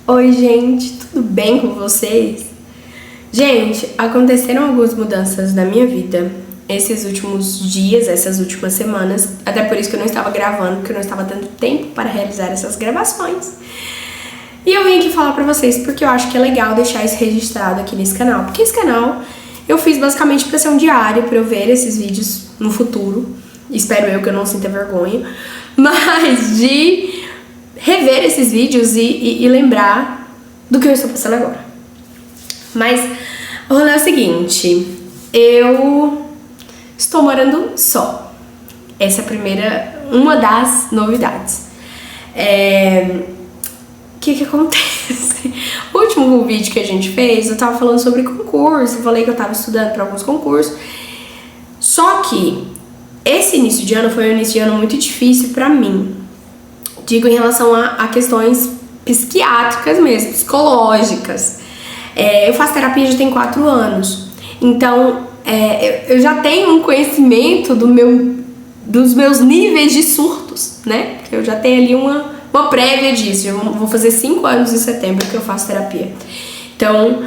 Oi, gente, tudo bem com vocês? Gente, aconteceram algumas mudanças na minha vida esses últimos dias, essas últimas semanas, até por isso que eu não estava gravando, porque eu não estava dando tempo para realizar essas gravações. E eu vim aqui falar pra vocês porque eu acho que é legal deixar isso registrado aqui nesse canal, porque esse canal eu fiz basicamente pra ser um diário, pra eu ver esses vídeos no futuro. Espero eu que eu não sinta vergonha, mas de rever esses vídeos e lembrar do que eu estou passando agora. Mas o rolê é o seguinte, eu estou morando só. Essa é uma das novidades. O que acontece? O último vídeo que a gente fez, eu tava falando sobre concurso, eu falei que eu tava estudando para alguns concursos. Só que esse início de ano foi um início de ano muito difícil pra mim. Digo em relação a questões psiquiátricas mesmo, psicológicas. Eu faço terapia já tem 4 anos. Então, eu já tenho um conhecimento dos meus níveis de surtos, né? Eu já tenho ali uma prévia disso. Eu vou fazer 5 anos em setembro que eu faço terapia. Então,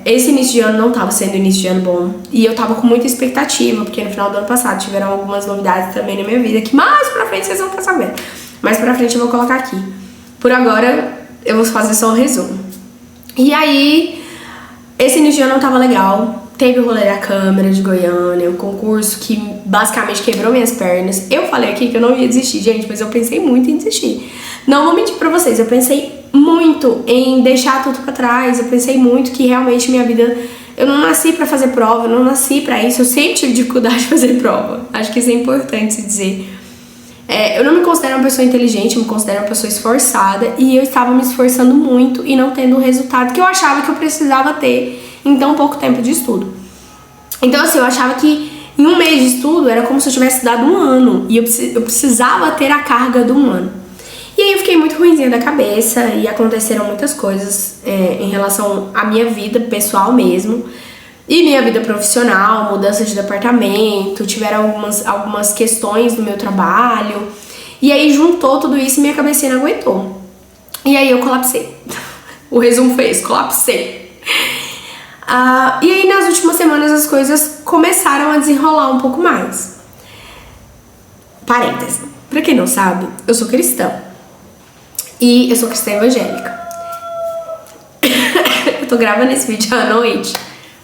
esse início de ano não estava sendo início de ano bom. E eu tava com muita expectativa, porque no final do ano passado tiveram algumas novidades também na minha vida, que mais pra frente vocês vão estar sabendo. Mais pra frente eu vou colocar aqui. Por agora, eu vou fazer só um resumo. E aí, esse início de ano não tava legal. Teve o rolê da Câmara de Goiânia, o concurso que basicamente quebrou minhas pernas. Eu falei aqui que eu não ia desistir, gente, mas eu pensei muito em desistir. Não vou mentir pra vocês, eu pensei muito em deixar tudo pra trás. Eu pensei muito que realmente minha vida... Eu não nasci pra fazer prova, eu não nasci pra isso. Eu sempre tive dificuldade de fazer prova. Acho que isso é importante se dizer. Eu não me considero uma pessoa inteligente, eu me considero uma pessoa esforçada. E eu estava me esforçando muito e não tendo o resultado que eu achava que eu precisava ter em tão pouco tempo de estudo. Então assim, eu achava que em um mês de estudo era como se eu tivesse dado um ano. E eu precisava ter a carga de um ano. E aí eu fiquei muito ruinzinha da cabeça e aconteceram muitas coisas em relação à minha vida pessoal mesmo. E minha vida profissional, mudança de departamento, tiveram algumas questões do meu trabalho. E aí juntou tudo isso e minha cabecinha não aguentou. E aí eu colapsei. O resumo foi esse, colapsei. E aí nas últimas semanas as coisas começaram a desenrolar um pouco mais. Parênteses. Pra quem não sabe, eu sou cristã. E eu sou cristã evangélica. Eu tô gravando esse vídeo à noite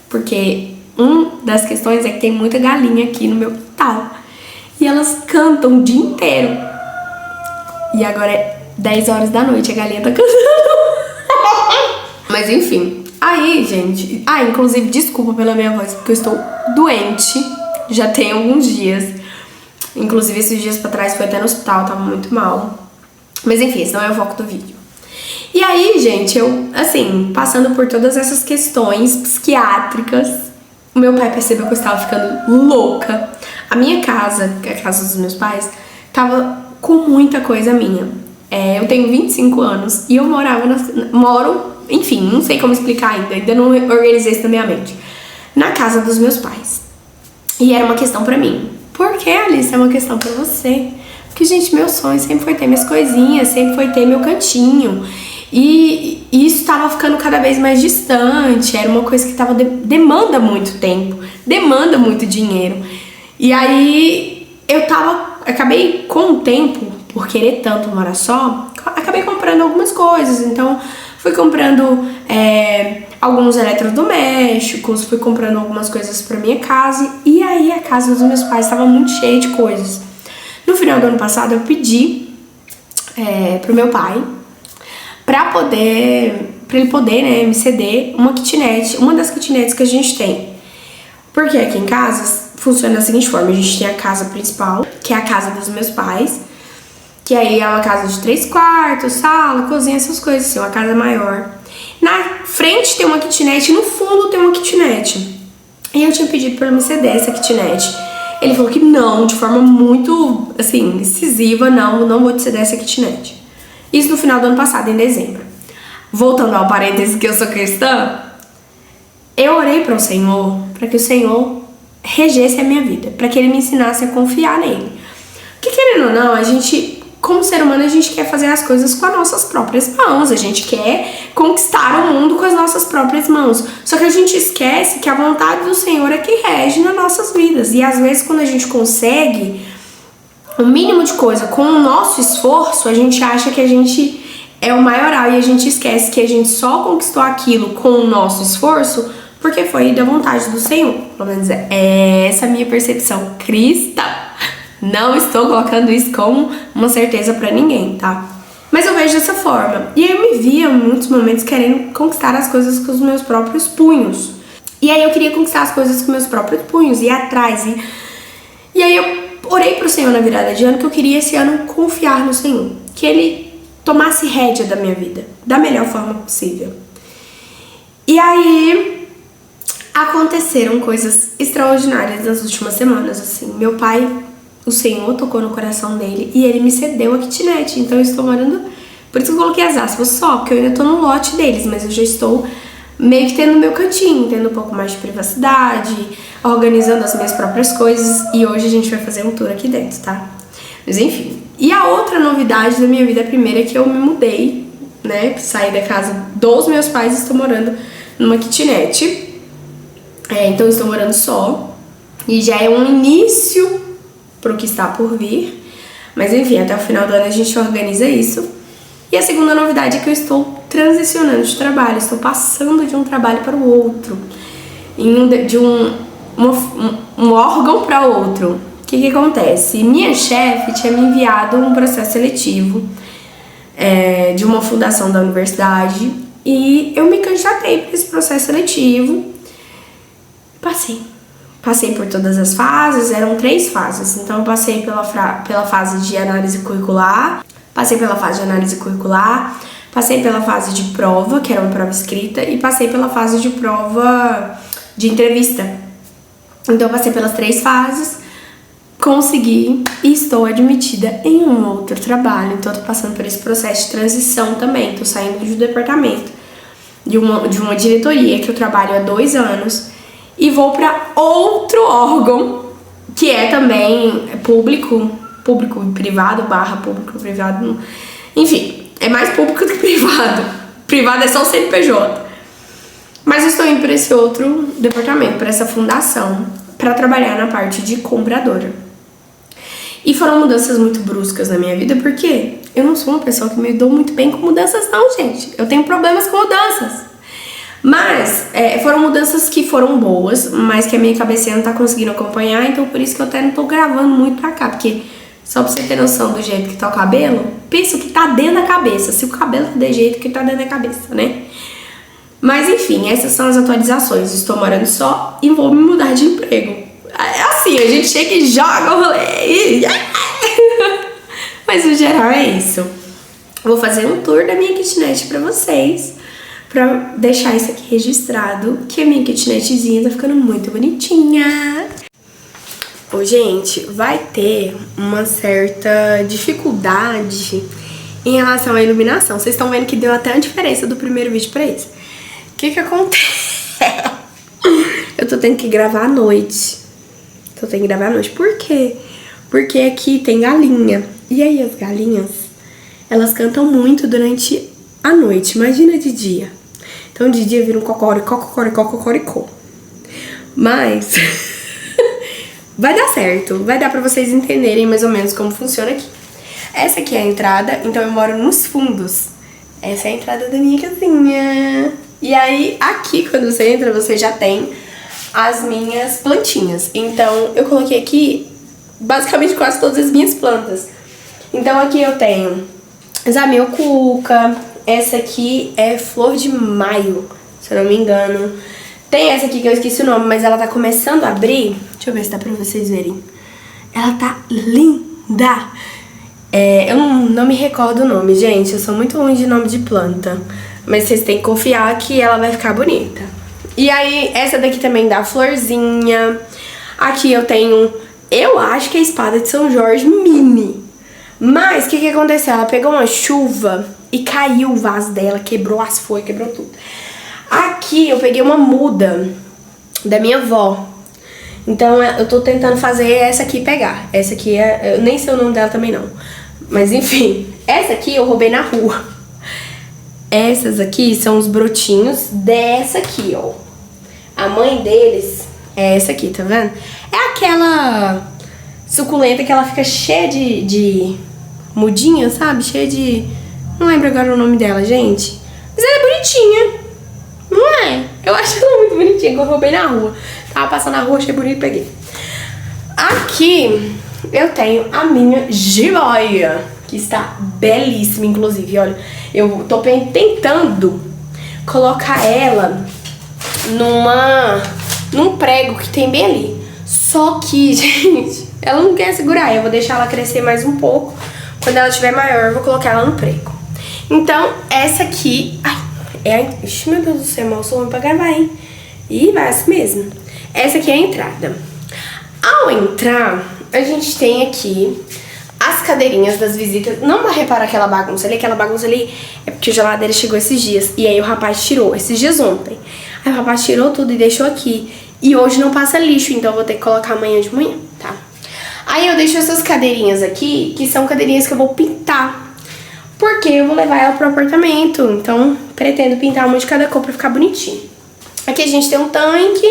porque uma das questões é que tem muita galinha aqui no meu quintal. E elas cantam o dia inteiro. E agora é 10 horas da noite, a galinha tá cantando. Mas enfim. Aí, gente... inclusive, desculpa pela minha voz, porque eu estou doente. Já tem alguns dias. Inclusive, esses dias pra trás foi até no hospital, tava muito mal. Mas enfim, esse não é o foco do vídeo. E aí, gente, eu, assim, passando por todas essas questões psiquiátricas, o meu pai percebeu que eu estava ficando louca. A minha casa, que é a casa dos meus pais, tava com muita coisa minha. Eu tenho 25 anos e eu moro, enfim, não sei como explicar ainda não organizei isso na minha mente, na casa dos meus pais. E era uma questão pra mim. Por que, Alice, é uma questão pra você? Porque, gente, meu sonho sempre foi ter minhas coisinhas, sempre foi ter meu cantinho. E isso tava ficando cada vez mais distante, era uma coisa que demanda muito tempo, demanda muito dinheiro. E aí acabei com o tempo, por querer tanto morar só, acabei comprando algumas coisas. Então fui comprando alguns eletrodomésticos, fui comprando algumas coisas pra minha casa. E aí a casa dos meus pais estava muito cheia de coisas. No final do ano passado eu pedi pro meu pai pra ele poder, né, me ceder uma kitnet, uma das kitnets que a gente tem. Porque aqui em casa funciona da seguinte forma: a gente tem a casa principal, que é a casa dos meus pais, que aí é uma casa de 3 quartos, sala, cozinha, essas coisas assim, uma casa maior. Na frente tem uma kitnet, no fundo tem uma kitnet. E eu tinha pedido pra ele me ceder essa kitnet. Ele falou que não, de forma muito, assim, incisiva, não vou te ceder essa kitnet. Isso no final do ano passado, em dezembro. Voltando ao parênteses que eu sou cristã, eu orei para o Senhor, para que o Senhor regesse a minha vida, para que Ele me ensinasse a confiar nele. Porque querendo ou não, a gente como ser humano, a gente quer fazer as coisas com as nossas próprias mãos. A gente quer conquistar o mundo com as nossas próprias mãos. Só que a gente esquece que a vontade do Senhor é que rege nas nossas vidas. E às vezes, quando a gente consegue o mínimo de coisa com o nosso esforço, a gente acha que a gente é o maioral. E a gente esquece que a gente só conquistou aquilo com o nosso esforço porque foi da vontade do Senhor. Pelo menos é essa a minha percepção cristã. Não estou colocando isso como uma certeza pra ninguém, tá? Mas eu vejo dessa forma. E aí eu me via em muitos momentos querendo conquistar as coisas com os meus próprios punhos. E aí eu queria conquistar as coisas com meus próprios punhos, ir atrás. E aí eu orei pro Senhor na virada de ano que eu queria esse ano confiar no Senhor. Que Ele tomasse rédea da minha vida, da melhor forma possível. E aí aconteceram coisas extraordinárias nas últimas semanas, assim. Meu pai, o Senhor tocou no coração dele e ele me cedeu a kitnet. Então eu estou morando, por isso que eu coloquei as aspas só, porque eu ainda estou no lote deles, mas eu já estou meio que tendo meu cantinho, tendo um pouco mais de privacidade, organizando as minhas próprias coisas. E hoje a gente vai fazer um tour aqui dentro, tá? Mas enfim. E a outra novidade da minha vida, a primeira, é que eu me mudei, né? Saí da casa dos meus pais e estou morando numa kitnet. Então eu estou morando só. E já é um início pro que está por vir. Mas enfim, até o final do ano a gente organiza isso. E a segunda novidade é que eu estou transicionando de trabalho. Estou passando de um trabalho para o outro. De um órgão para outro. O que acontece? Minha chefe tinha me enviado um processo seletivo de uma fundação da universidade. E eu me candidatei para esse processo seletivo. Passei por todas as fases, eram 3 fases. Então eu passei pela fase de análise curricular, passei pela fase de análise curricular, passei pela fase de prova, que era uma prova escrita, e passei pela fase de prova de entrevista. Então eu passei pelas 3 fases, consegui e estou admitida em um outro trabalho. Então eu tô passando por esse processo de transição também. Tô saindo de um departamento, de uma diretoria que eu trabalho há 2 anos, e vou para outro órgão, que é também público e privado, /público e privado, enfim, é mais público do que privado. Privado é só o CNPJ. Mas eu estou indo para esse outro departamento, para essa fundação, para trabalhar na parte de compradora. E foram mudanças muito bruscas na minha vida, porque eu não sou uma pessoa que me dou muito bem com mudanças não, gente. Eu tenho problemas com mudanças. Mas foram mudanças que foram boas, mas que a minha cabecinha não tá conseguindo acompanhar, então por isso que eu até não tô gravando muito pra cá, porque só pra você ter noção do jeito que tá o cabelo, pensa o que tá dentro da cabeça, se o cabelo tá de jeito que tá dentro da cabeça, né? Mas enfim, essas são as atualizações. Estou morando só e vou me mudar de emprego. É assim, a gente chega e joga o rolê. Mas no geral é isso. Vou fazer um tour da minha kitnet pra vocês, pra deixar isso aqui registrado, que a minha kitnetzinha tá ficando muito bonitinha. Ô, gente, vai ter uma certa dificuldade em relação à iluminação. Vocês estão vendo que deu até uma diferença do primeiro vídeo pra esse. O que acontece? Eu tô tendo que gravar à noite. Por quê? Porque aqui tem galinha. E aí as galinhas, elas cantam muito durante a noite. Imagina de dia. Então de dia vira um cocoricó. Mas vai dar certo. Vai dar pra vocês entenderem mais ou menos como funciona aqui. Essa aqui é a entrada, então eu moro nos fundos. Essa é a entrada da minha casinha. E aí, aqui, quando você entra, você já tem as minhas plantinhas. Então, eu coloquei aqui, basicamente, quase todas as minhas plantas. Então, aqui eu tenho zamioculca. Essa aqui é flor de maio, se eu não me engano. Tem essa aqui que eu esqueci o nome, mas ela tá começando a abrir. Deixa eu ver se dá pra vocês verem. Ela tá linda. Eu não me recordo o nome, gente. Eu sou muito ruim de nome de planta. Mas vocês têm que confiar que ela vai ficar bonita. E aí, essa daqui também dá florzinha. Aqui eu tenho, eu acho que é a espada de São Jorge mini. Mas, o que aconteceu? Ela pegou uma chuva e caiu o vaso dela, quebrou as folhas, quebrou tudo. Aqui eu peguei uma muda da minha avó. Então, eu tô tentando fazer essa aqui pegar. Essa aqui eu nem sei o nome dela também não. Mas enfim, essa aqui eu roubei na rua. Essas aqui são os brotinhos dessa aqui, ó. A mãe deles é essa aqui, tá vendo? É aquela suculenta que ela fica cheia de mudinha, sabe? Cheia de... Não lembro agora o nome dela, gente. Mas ela é bonitinha. Não é? Eu acho ela muito bonitinha, que eu roubei na rua. Tava passando na rua, achei bonito e peguei. Aqui eu tenho a minha jiboia, que está belíssima, inclusive. Olha, eu tô tentando colocar ela num prego que tem bem ali. Só que, gente, ela não quer segurar. Eu vou deixar ela crescer mais um pouco. Quando ela estiver maior, eu vou colocar ela no prego. Então, essa aqui... Ai, ixi, meu Deus do céu, mal sou ruim pra gravar, hein? Ih, vai assim mesmo. Essa aqui é a entrada. Ao entrar, a gente tem aqui as cadeirinhas das visitas. Não vai reparar aquela bagunça ali. Aquela bagunça ali é porque a geladeira chegou esses dias. E aí o rapaz tirou, esses dias ontem. Aí o rapaz tirou tudo e deixou aqui. E hoje não passa lixo, então eu vou ter que colocar amanhã de manhã, tá? Aí eu deixo essas cadeirinhas aqui, que são cadeirinhas que eu vou pintar. Porque eu vou levar ela pro apartamento. Então, pretendo pintar uma de cada cor pra ficar bonitinho. Aqui a gente tem um tanque.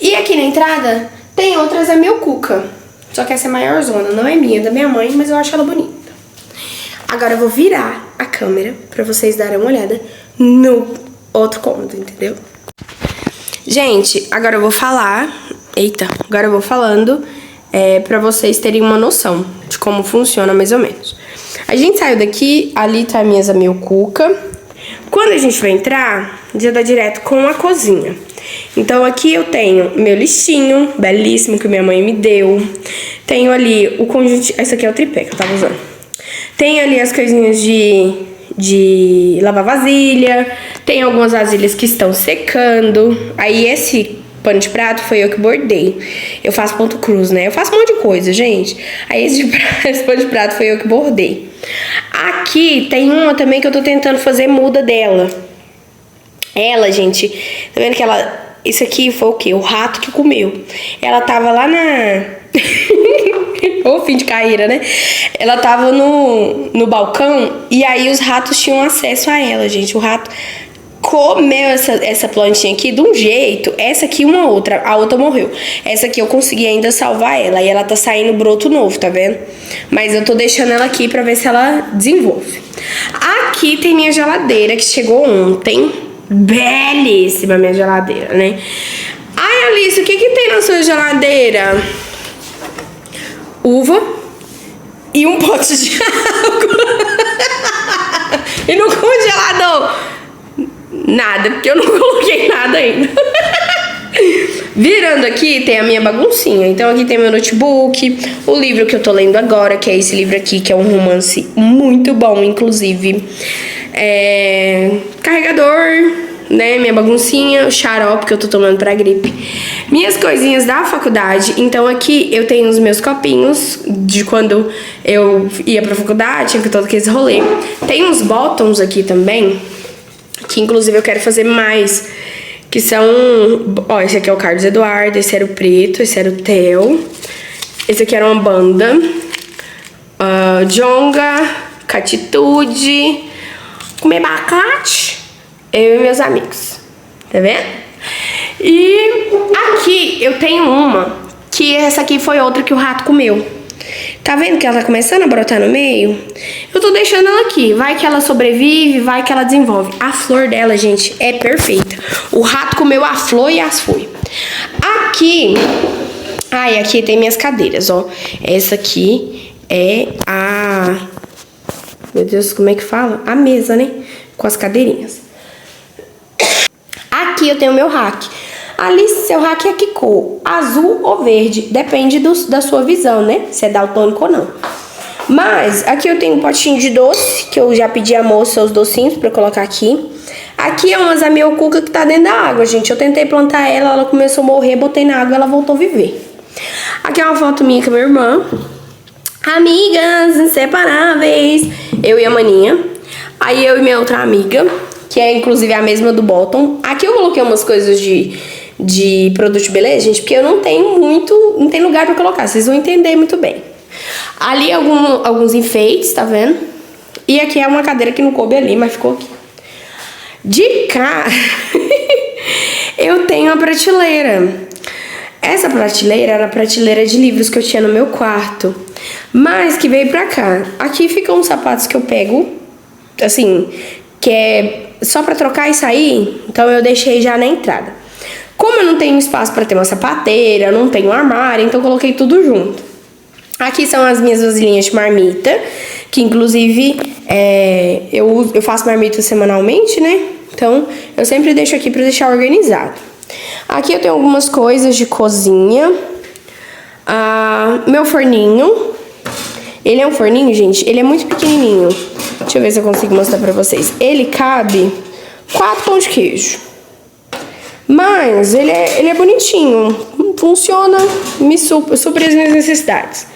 E aqui na entrada tem outras é meu cuca. Só que essa é maior zona, não é minha, é da minha mãe, mas eu acho ela bonita. Agora eu vou virar a câmera pra vocês darem uma olhada no outro cômodo, entendeu? Gente, agora eu vou falar... Eita, agora eu vou falando pra vocês terem uma noção de como funciona mais ou menos. A gente saiu daqui, ali tá a minha meu cuca. Quando a gente vai entrar, já dá direto com a cozinha. Então aqui eu tenho meu lixinho, belíssimo, que minha mãe me deu. Tenho ali o conjunto... Esse aqui é o tripé que eu tava usando. Tem ali as coisinhas de lavar vasilha. Tem algumas vasilhas que estão secando. Aí esse pano de prato foi eu que bordei. Eu faço ponto cruz, né? Eu faço um monte de coisa, gente. Aí esse pano de prato foi eu que bordei. Aqui tem uma também que eu tô tentando fazer muda dela. Ela, gente, tá vendo que ela... Isso aqui foi o quê? O rato que comeu. Ela tava lá na... Ô, fim de carreira, né? Ela tava no balcão e aí os ratos tinham acesso a ela, gente. O rato comeu essa plantinha aqui de um jeito. Essa aqui uma outra. A outra morreu. Essa aqui eu consegui ainda salvar ela. E ela tá saindo broto novo, tá vendo? Mas eu tô deixando ela aqui pra ver se ela desenvolve. Aqui tem minha geladeira que chegou ontem. Belíssima minha geladeira, né? Ai, Alice, o que tem na sua geladeira? Uva e um pote de água. E no congelador nada, porque eu não coloquei nada ainda. Virando aqui tem a minha baguncinha. Então aqui tem meu notebook, o livro que eu tô lendo agora, que é esse livro aqui, que é um romance muito bom, inclusive. Carregador, né, minha baguncinha, o xarope que eu tô tomando pra gripe, minhas coisinhas da faculdade. Então aqui eu tenho os meus copinhos de quando eu ia pra faculdade, tinha todo aquele rolê. Tem uns bottoms aqui também, que inclusive eu quero fazer mais, que são... Ó, esse aqui é o Carlos Eduardo, esse era o Preto, esse era o Theo, esse aqui era uma banda, Jonga, Catitude, Comer Bacate, eu e meus amigos, tá vendo? E aqui eu tenho uma, que essa aqui foi outra que o rato comeu. Tá vendo que ela tá começando a brotar no meio? Eu tô deixando ela aqui, vai que ela sobrevive, vai que ela desenvolve. A flor dela, gente, é perfeita. O rato comeu a flor e as foi. Aqui, e aqui tem minhas cadeiras, ó. Essa aqui é a... Meu Deus, como é que fala? A mesa, né? Com as cadeirinhas. Aqui eu tenho o meu rack. Alice, seu rack é que cor? Azul ou verde? Depende da sua visão, né? Se é daltônico ou não. Mas aqui eu tenho um potinho de doce, que eu já pedi à moça os docinhos pra colocar aqui. Aqui é uma zamioculca que tá dentro da água, gente. Eu tentei plantar ela começou a morrer, botei na água e ela voltou a viver. Aqui é uma foto minha com a minha irmã. Amigas inseparáveis. Eu e a maninha. Aí eu e minha outra amiga, que é inclusive a mesma do bottom. Aqui eu coloquei umas coisas de produto de beleza, gente, porque eu não tenho lugar pra colocar, vocês vão entender muito bem. Ali alguns enfeites, tá vendo? E aqui é uma cadeira que não coube ali, mas ficou aqui. De cá, eu tenho a prateleira. Essa prateleira era a prateleira de livros que eu tinha no meu quarto, mas que veio pra cá. Aqui ficam uns sapatos que eu pego, assim, que é só pra trocar e sair, então eu deixei já na entrada. Como eu não tenho espaço pra ter uma sapateira, não tenho armário, então eu coloquei tudo junto. Aqui são as minhas vasilhinhas de marmita, que inclusive eu faço marmita semanalmente, né? Então eu sempre deixo aqui pra deixar organizado. Aqui eu tenho algumas coisas de cozinha. Meu forninho. Ele é um forninho, gente. Ele é muito pequenininho. Deixa eu ver se eu consigo mostrar pra vocês. Ele cabe 4 pães de queijo. Mas ele é bonitinho. Funciona, me supre as minhas necessidades.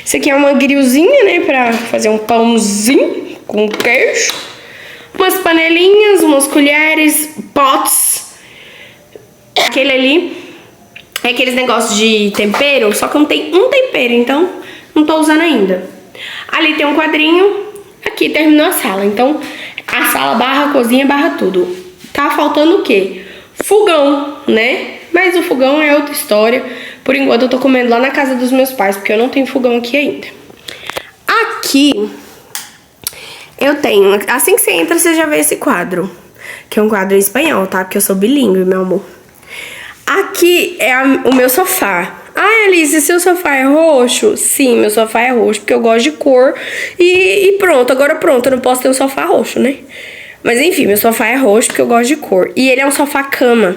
Isso aqui é uma grillzinha, né? Pra fazer um pãozinho com queijo. Umas panelinhas, umas colheres, potes. Aquele ali é aqueles negócios de tempero, só que não tem um tempero, então não tô usando ainda. Ali tem um quadrinho, aqui terminou a sala, então a sala barra cozinha barra tudo. Tá faltando o quê? Fogão, né? Mas o fogão é outra história. Por enquanto eu tô comendo lá na casa dos meus pais, porque eu não tenho fogão aqui ainda. Aqui eu tenho, assim que você entra você já vê esse quadro, que é um quadro em espanhol, tá? Porque eu sou bilíngue, meu amor. Aqui é o meu sofá. Ah, Alice, seu sofá é roxo? Sim, meu sofá é roxo, porque eu gosto de cor. E pronto, agora pronto, eu não posso ter um sofá roxo, né? Mas enfim, meu sofá é roxo porque eu gosto de cor. E ele é um sofá-cama,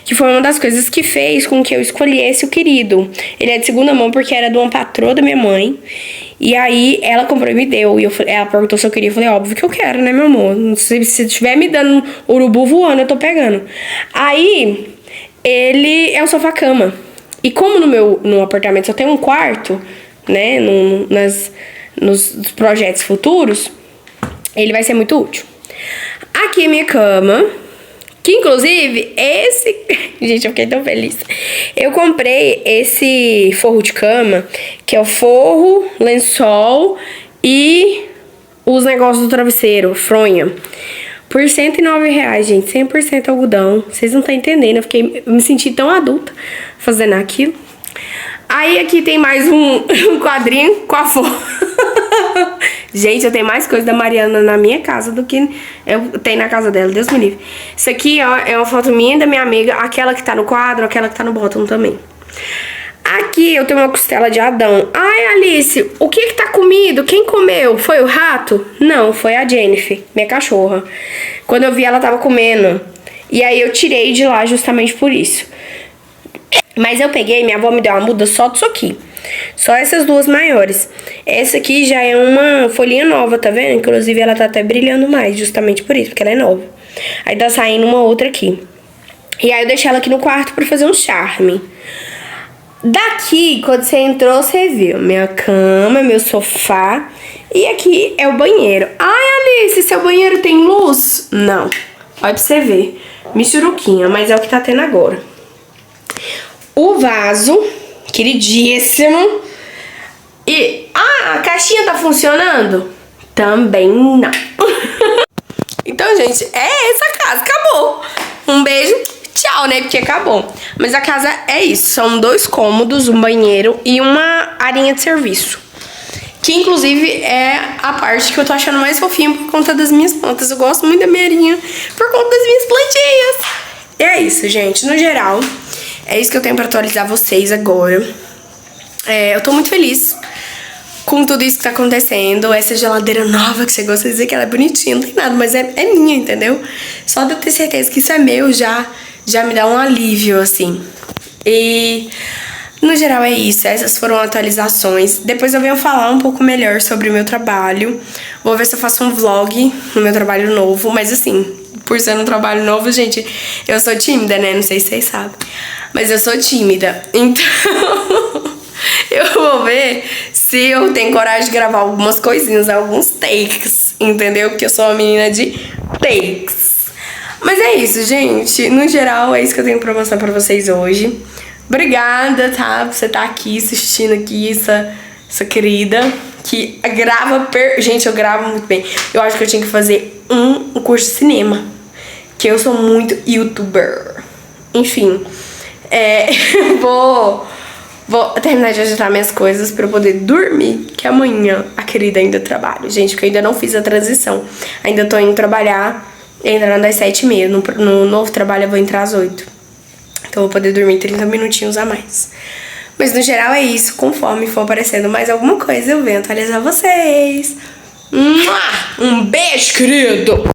que foi uma das coisas que fez com que eu escolhesse o querido. Ele é de segunda mão porque era de uma patroa da minha mãe. E aí ela comprou e me deu. E ela perguntou se eu queria. Eu falei, óbvio que eu quero, né, meu amor? Se estiver me dando um urubu voando, eu tô pegando. Aí ele é um sofá-cama. E como no apartamento só tem um quarto, né, nos projetos futuros, ele vai ser muito útil. Aqui minha cama, que inclusive esse... Gente, eu fiquei tão feliz. Eu comprei esse forro de cama, que é o forro, lençol e os negócios do travesseiro, fronha. Por R$109, gente, 100% algodão. Vocês não estão entendendo, eu me senti tão adulta fazendo aquilo. Aí aqui tem mais um quadrinho com a forro. Gente, eu tenho mais coisa da Mariana na minha casa do que eu tenho na casa dela, Deus me livre. Isso aqui, ó, é uma foto minha e da minha amiga, aquela que tá no quadro, aquela que tá no bottom também. Aqui eu tenho uma costela de Adão. Ai, Alice, o que tá comido? Quem comeu? Foi o rato? Não, foi a Jennifer, minha cachorra. Quando eu vi, ela tava comendo. E aí eu tirei de lá justamente por isso. Mas eu peguei, minha avó me deu uma muda só disso aqui. Só essas duas maiores. Essa aqui já é uma folhinha nova, tá vendo? Inclusive ela tá até brilhando mais, justamente por isso, porque ela é nova. Aí tá saindo uma outra aqui. E aí eu deixei ela aqui no quarto pra fazer um charme. Daqui, quando você entrou, você viu minha cama, meu sofá. E aqui é o banheiro. Ai, Alice, seu banheiro tem luz? Não. Olha pra você ver. Michuruquinha, mas é o que tá tendo agora. O vaso, queridíssimo. E, a caixinha tá funcionando? Também não. Então, gente, é essa casa, acabou. Um beijo, tchau, né, porque acabou. Mas a casa é isso, são 2 cômodos, um banheiro e uma arinha de serviço. Que, inclusive, é a parte que eu tô achando mais fofinha por conta das minhas plantas. Eu gosto muito da minha arinha por conta das minhas plantinhas. E é isso, gente, no geral... É isso que eu tenho pra atualizar vocês agora. Eu tô muito feliz com tudo isso que tá acontecendo. Essa geladeira nova que você gosta de dizer que ela é bonitinha, não tem nada, mas é minha, entendeu? Só de eu ter certeza que isso é meu já me dá um alívio, assim. E no geral é isso, essas foram atualizações. Depois eu venho falar um pouco melhor sobre o meu trabalho. Vou ver se eu faço um vlog no meu trabalho novo, mas assim, por ser um trabalho novo, gente, eu sou tímida, né? Não sei se vocês sabem. Mas eu sou tímida, então eu vou ver se eu tenho coragem de gravar algumas coisinhas, alguns takes, entendeu? Porque eu sou uma menina de takes. Mas é isso, gente. No geral, é isso que eu tenho pra mostrar pra vocês hoje. Obrigada, tá? Por você estar aqui, assistindo aqui essa querida, que grava... Gente, eu gravo muito bem. Eu acho que eu tinha que fazer um curso de cinema, que eu sou muito youtuber. Enfim, vou terminar de ajeitar minhas coisas pra eu poder dormir, que amanhã a querida ainda trabalha. Gente, porque eu ainda não fiz a transição. Ainda tô indo trabalhar, entrando às 7h30. No novo trabalho eu vou entrar às 8h. Então eu vou poder dormir 30 minutinhos a mais. Mas no geral é isso. Conforme for aparecendo mais alguma coisa, eu venho atualizar vocês. Um beijo, querido!